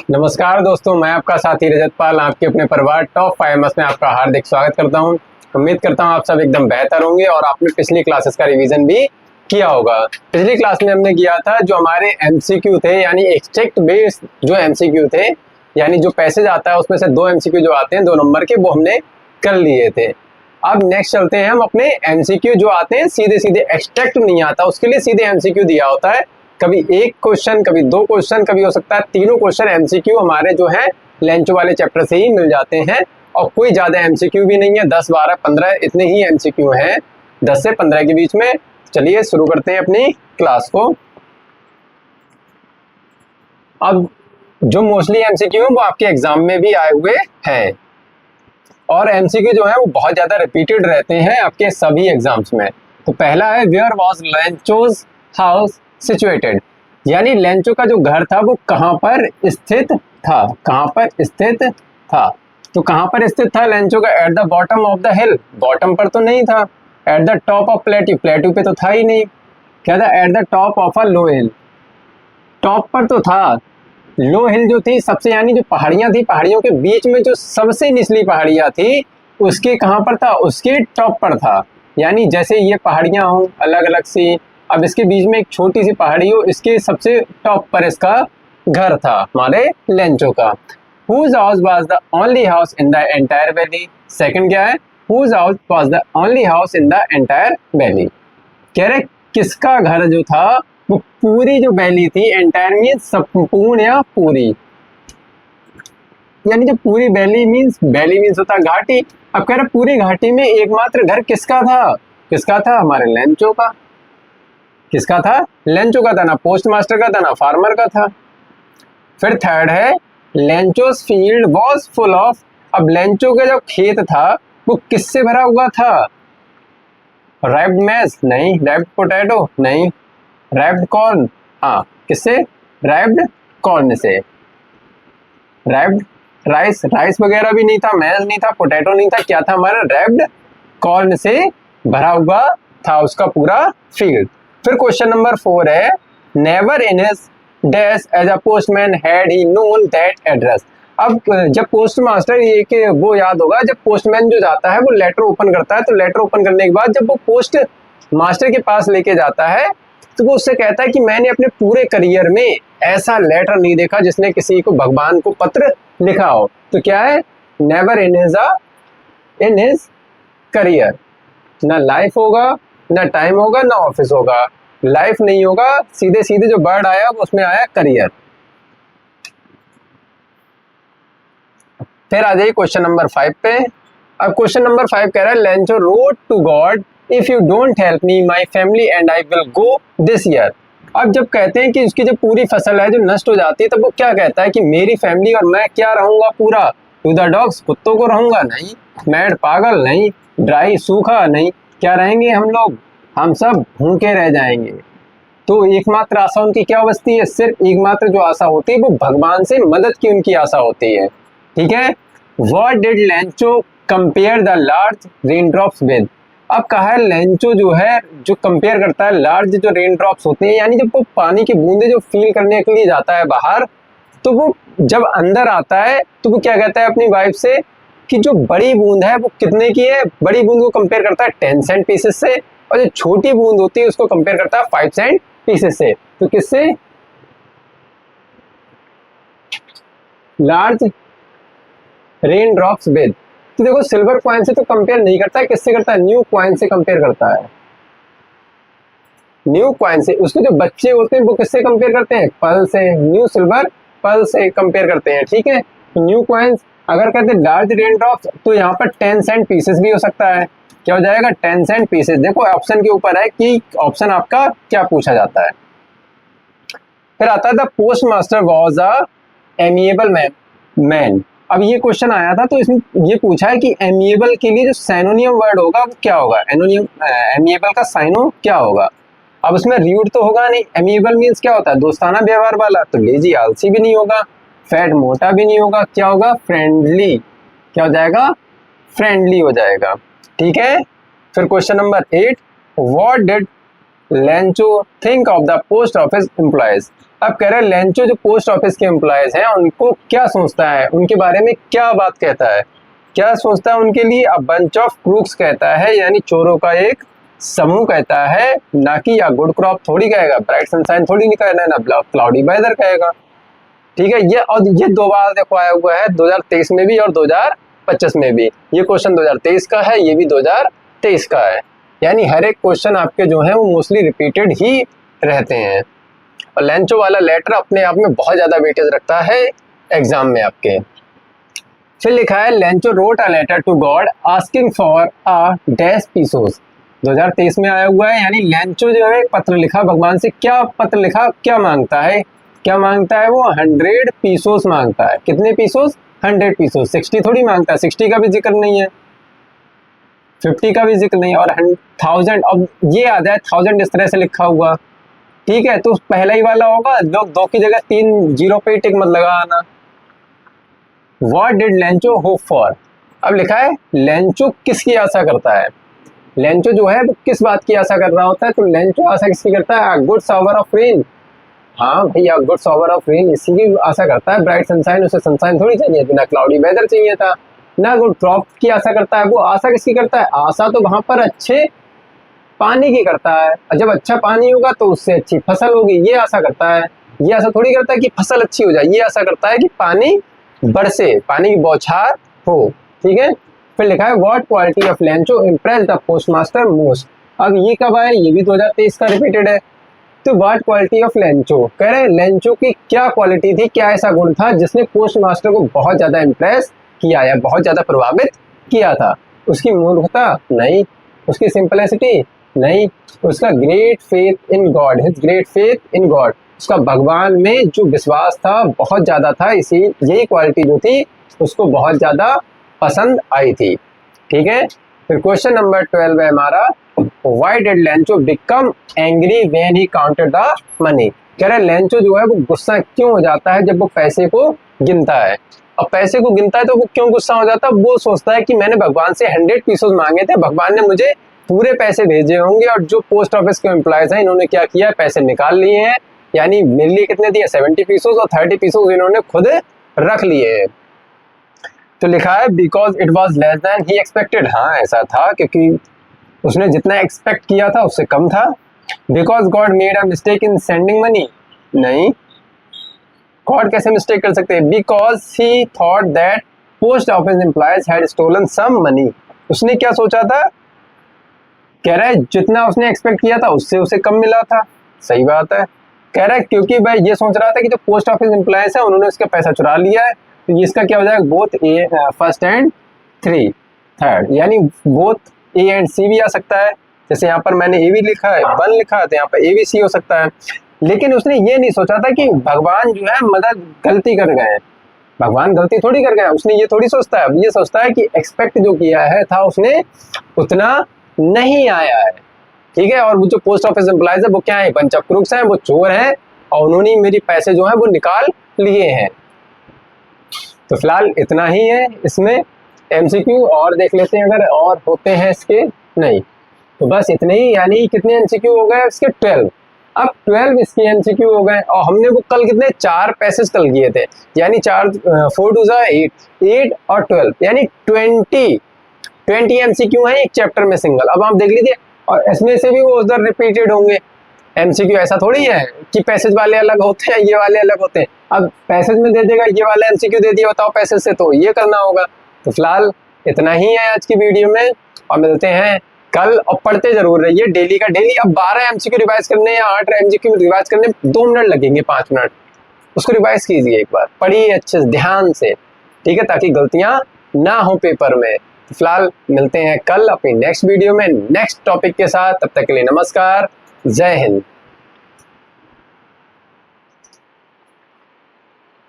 नमस्कार दोस्तों, मैं आपका साथी रजत पाल आपके अपने परिवार टॉप 5 में आपका हार्दिक स्वागत करता हूं। उम्मीद करता हूं आप सब एकदम बेहतर होंगे और आपने पिछली क्लासेस का रिवीजन भी किया होगा। पिछली क्लास में हमने किया था जो हमारे एमसीक्यू थे, यानी एक्सट्रैक्ट बेस्ड जो एमसीक्यू थे, यानी जो पैसेज आता है उसमें से 2 एमसीक्यू जो आते हैं 2 नंबर के, वो हमने कर लिए थे। अब नेक्स्ट चलते हैं हम अपने एमसीक्यू जो आते हैं सीधे सीधे, एक्सट्रैक्ट नहीं आता, उसके लिए सीधे एमसीक्यू दिया होता है। कभी 1 क्वेश्चन, कभी 2 क्वेश्चन, कभी हो सकता है 3 क्वेश्चन एमसीक्यू हमारे जो है लेंचो वाले चैप्टर से ही मिल जाते हैं। और कोई ज्यादा एमसीक्यू भी नहीं है, 10, 12, 15 इतने ही एमसीक्यू हैं, 10 से 15 के बीच में। चलिए शुरू करते हैं अपनी क्लास को। अब जो मोस्टली एमसीक्यू है वो आपके एग्जाम में भी आए हुए हैं और एमसीक्यू जो है वो बहुत ज्यादा रिपीटेड रहते हैं आपके सभी एग्जाम्स में। तो पहला है, where was Lencho's house situated, यानी लेंचो का जो घर था वो कहाँ पर स्थित था, कहाँ पर स्थित था। तो कहाँ पर स्थित था लेंचो का? At the bottom of the hill, bottom पर तो नहीं था। At the top of plateau, plateau पे तो था ही नहीं। क्या था? At the top of a low hill, top पर तो था। लो हिल जो थी सबसे, यानी जो पहाड़ियां थी, पहाड़ियों के बीच में जो सबसे निचली पहाड़ियां थी उसके कहाँ पर था? उसके टॉप पर था। यानी जैसे ये पहाड़ियां हों अलग अलग सी, अब इसके बीच में एक छोटी सी पहाड़ी हो, इसके सबसे टॉप पर इसका घर था हमारे लेंचो का। Whose house was the only house in the entire valley? Second क्या है? Whose house was the only house in the entire valley? कह रहे किसका घर जो था वो पूरी जो वैली थी, एंटायर मीन्स संपूर्ण या पूरी, यानी जो पूरी वैली मीन्स, वैली मीन्स होता है घाटी। अब कह रहे पूरी घाटी में एकमात्र घर किसका था? किसका था? हमारे लेंचो का। किसका था? लेंचो का था, ना पोस्ट मास्टर का था ना फार्मर का था। फिर थर्ड है, लेंचोस फील्ड वॉज फुल ऑफ, अब लेंचो का जो खेत था वो किससे भरा हुआ था? रैप्ड मैज नहीं, रैप्ड पोटैटो नहीं, रैप्ड कॉर्न, हाँ किससे? रैप्ड कॉर्न से। रैप्ड राइस, राइस वगैरह भी नहीं था, मैज नहीं था, पोटैटो नहीं था, क्या था हमारा? रैप्ड कॉर्न से भरा हुआ था उसका पूरा फील्ड। फिर क्वेश्चन नंबर 4 है, never in his dash age a postman had he known that address. अब जब पोस्ट मास्टर, ये कि वो याद होगा, जब पोस्टमैन जो जाता है वो लेटर ओपन करता है, तो लेटर ओपन करने के बाद जब वो पोस्ट मास्टर के पास लेके जाता है तो वो उससे कहता है कि मैंने अपने पूरे करियर में ऐसा लेटर नहीं देखा जिसने किसी को, भगवान को पत्र लिखा हो। तो क्या है? नेवर इन हिज करियर, ना लाइफ होगा, ना टाइम होगा, ना ऑफिस होगा। लाइफ नहीं होगा, सीधे सीधे जो वर्ड आया वो उसमें आया करियर। फिर आ जाइए क्वेश्चन नंबर 5 पे। अब क्वेश्चन नंबर 5 कह रहा है, Lencho wrote to God if you don't help me my family and I will go this year. अब जब कहते हैं कि उसकी जो पूरी फसल है जो नष्ट हो जाती है, तब वो क्या कहता है कि मेरी फैमिली और मैं क्या रहूंगा पूरा? टू द डॉग्स, कुत्तों को रहूंगा नहीं, मैड पागल नहीं, ड्राई सूखा नहीं, क्या रहेंगे हम लोग? हम सब भूखे रह जाएंगे। तो एकमात्र आशा उनकी क्या बचती है? सिर्फ एकमात्र जो आशा होती है वो भगवान से मदद की उनकी आशा होती है। ठीक है। What did Lencho compare the large rain drops with? अब कहा है लेंचो जो है जो कंपेयर करता है लार्ज जो रेन ड्रॉप्स होते हैं, यानी जब वो पानी की बूंदे जो फील करने के लिए जाता है बाहर, तो वो जब अंदर आता है तो वो क्या कहता है अपनी वाइफ से कि जो बड़ी बूंद है वो कितने की है? बड़ी बूंद को कंपेयर करता है 10 सेंट पीसेस से, और जो छोटी बूंद होती है उसको कंपेयर करता है 5 सेंट पीसेस से। तो किससे? Large rain drops with. तो देखो सिल्वर कॉइन से तो कंपेयर नहीं करता है, किससे करता है? न्यू कॉइन से कंपेयर करता है। न्यू कॉइन से उसके जो बच्चे होते हैं वो किससे कंपेयर करते हैं? पर्ल से। न्यू सिल्वर पर्ल से कंपेयर करते हैं। ठीक है। तो न्यू कॉइन्स अगर कहते हैं लार्ज रेन ड्रॉप्स, तो यहाँ पर 10 सेंट पीसेस भी हो सकता है। क्या हो जाएगा? 10 सेंट पीसेस। देखो ऑप्शन के ऊपर है कि ऑप्शन आपका क्या पूछा जाता है। फिर आता है the post master was a amiable man. अब ये क्वेश्चन आया था तो इसमें ये पूछा है कि एमिएबल के लिए जो साइनोनियम वर्ड होगा वो क्या होगा? एमिएबल का साइनो क्या होगा? अब उसमें र्यूड तो होगा नहीं। एमिएबल मीन्स क्या होता है? दोस्ताना व्यवहार वाला। तो लेजी आलसी भी नहीं होगा, फैट मोटा भी नहीं होगा, क्या होगा? फ्रेंडली। क्या हो जाएगा? फ्रेंडली हो जाएगा। ठीक है। फिर question number 8, what did Lencho think of the post office employees. अब कह रहे हैं लेंचो जो पोस्ट ऑफिस के एम्प्लॉयज हैं उनको क्या सोचता है, उनके बारे में क्या बात कहता है, क्या सोचता है उनके लिए? अ बंच ऑफ क्रूक्स कहता है, यानी चोरों का एक समूह कहता है, ना कि या गुड क्रॉप थोड़ी कहेगा, ब्राइट सनशाइन थोड़ी नहीं कहना है, ना क्लाउडी वेदर कहेगा। ठीक है, ये दो बार देखो आया हुआ है 2023 में भी और 2025 में भी। ये क्वेश्चन 2023 का है, ये भी 2023 का है, यानी हर एक क्वेश्चन आपके जो है वो मोस्टली रिपीटेड ही रहते हैं। और लेंचो वाला लेटर अपने आप में बहुत ज्यादा वेटेज रखता है एग्जाम में आपके। फिर लिखा है Lencho wrote a letter to God asking for a dash pesos. 2023 में आया हुआ है, यानी लेंचो जो है पत्र लिखा भगवान से। क्या पत्र लिखा, क्या मांगता है? क्या मांगता है वो? 100 पीसोस मांगता है। कितने पीसोस? 100 पीसोस। 60 थोड़ी मांगता है, 60 का भी जिक्र नहीं है, 50 का भी जिक्र नहीं है, और 1000। अब ये आ जाए 1000 इस तरह से लिखा हुआ, ठीक है, तो पहला ही वाला होगा। लोग 2 की जगह 3 जीरो पे टिक मत लगा आना। What did Lencho hope for? अब लिखा है लेंचो किसकी आशा करता है। लेंचो जो है वो किस बात की आशा कर रहा होता है? तो लेंचो आशा किसकी करता है? Good shower of rain. हाँ भैया, गुड शॉवर ऑफ रेन इसी की आशा करता है। ब्राइट सनशाइन, उसे सनशाइन थोड़ी चाहिए थी, ना क्लाउडी वेदर चाहिए था, ना गुड क्रॉप की आशा करता है। वो आशा किसकी करता है? आशा तो वहां पर अच्छे पानी की करता है, और जब अच्छा पानी होगा तो उससे अच्छी फसल होगी, ये आशा करता है। ये आशा थोड़ी करता है कि फसल अच्छी हो जाए, ये आशा करता है कि पानी बरसे, पानी की बौछार हो। ठीक है, फिर लिखा है what quality of Lencho impress the postmaster most. अब ये कब आया? ये भी 2023 का रिपीटेड है। तो व्हाट क्वालिटी ऑफ लेंचो, कह रहे हैं लेंचो की क्या क्वालिटी थी, क्या ऐसा गुण था जिसने पोस्ट मास्टर को बहुत ज्यादा इंप्रेस किया या बहुत ज्यादा प्रभावित किया था? उसकी मूर्खता? नहीं। उसकी सिंपलिसिटी? नहीं। उसका great faith in God, his great faith in God, उसका भगवान में जो विश्वास था बहुत ज्यादा था, इसी यही क्वालिटी जो थी उसको बहुत ज्यादा पसंद आई थी। ठीक है, फिर क्वेश्चन नंबर 12 है हमारा, why did Lencho become angry when he counted the money. कह रहे लेंचो जो है वो गुस्सा क्यों हो जाता है जब वो पैसे को गिनता है। अब पैसे को गिनता है तो वो क्यों गुस्सा हो जाता है? वो सोचता है कि मैंने भगवान से 100 पीसेस मांगे थे, भगवान ने मुझे पूरे पैसे भेजे होंगे, और जो पोस्ट ऑफिस के एम्प्लॉयज हैं इन्होंने क्या किया, पैसे निकाल लिए हैं, यानी मेरे लिए कितने दिए? 70 पीसेस, और 30 पीसेस इन्होंने खुद रख लिए हैं। तो लिखा है because it was less than he expected. हाँ ऐसा था, क्योंकि उसने जितना एक्सपेक्ट किया था उससे कम था। Because God made a mistake in sending money. नहीं, गॉड कैसे मिस्टेक कर सकते हैं? Because he thought that post office employees had stolen some money. उसने क्या सोचा था? कह रहा है जितना उसने एक्सपेक्ट किया था उससे उसे कम मिला था। सही बात है। कह रहा है क्योंकि भाई ये सोच रहा था कि जो पोस्ट ऑफिस एम्प्लॉयज है उन्होंने उसका पैसा चुरा लिया है, तो इसका क्या हो जाएगा? Both A first and third, यानी बोथ ए एंड सी भी आ सकता है। जैसे यहाँ पर मैंने ए भी लिखा है, 1 लिखा है, तो यहाँ पर ए भी सी हो सकता है। लेकिन उसने ये नहीं सोचा था कि भगवान जो है मदद गलती कर गए हैं। भगवान गलती थोड़ी कर गया, उसने ये थोड़ी सोचता है। ये सोचता है कि एक्सपेक्ट जो किया है था उसने उतना नहीं आया है। ठीक है, और वो जो पोस्ट ऑफिस एम्प्लॉयज है वो क्या है? बंच ऑफ क्रूक्स हैं, वो चोर हैं, और उन्होंने मेरी पैसे जो है वो निकाल लिए हैं। तो फिलहाल इतना ही है इसमें एमसीक्यू, और देख लेते हैं अगर और होते हैं इसके। नहीं, तो बस इतने ही, यानी कितने एमसीक्यू हो गए इसके? 12। अब 12 इसके एमसीक्यू हो गए, और हमने वो कल कितने 4 पैसेज कल किए थे, यानी 4 4 2 8 और 12, यानी 20 एमसीक्यू हैं एक चैप्टर में सिंगल। अब आप देख लीजिए, और इसमें से भी वो उधर रिपीटेड होंगे एमसीक्यू। ऐसा थोड़ी है कि पैसेज वाले अलग होते हैं, ये वाले अलग होते हैं। अब पैसेज में दे देगा, ये वाला एमसीक्यू दे दिया, बताओ पैसेज से, तो ये करना होगा। तो फिलहाल इतना ही है आज की वीडियो में, और मिलते हैं कल। और पढ़ते जरूर रहिए डेली का डेली। अब 12 एमसीक्यू रिवाइज करने या 8 एमसीक्यू रिवाइज करने 2 मिनट लगेंगे, 5 मिनट, उसको रिवाइज कीजिए एक बार, पढ़िए अच्छे से ध्यान से, ठीक है, ताकि गलतियां ना हो पेपर में। फिलहाल मिलते हैं कल अपनी नेक्स्ट वीडियो में नेक्स्ट टॉपिक के साथ। तब तक के लिए नमस्कार, जय हिंद।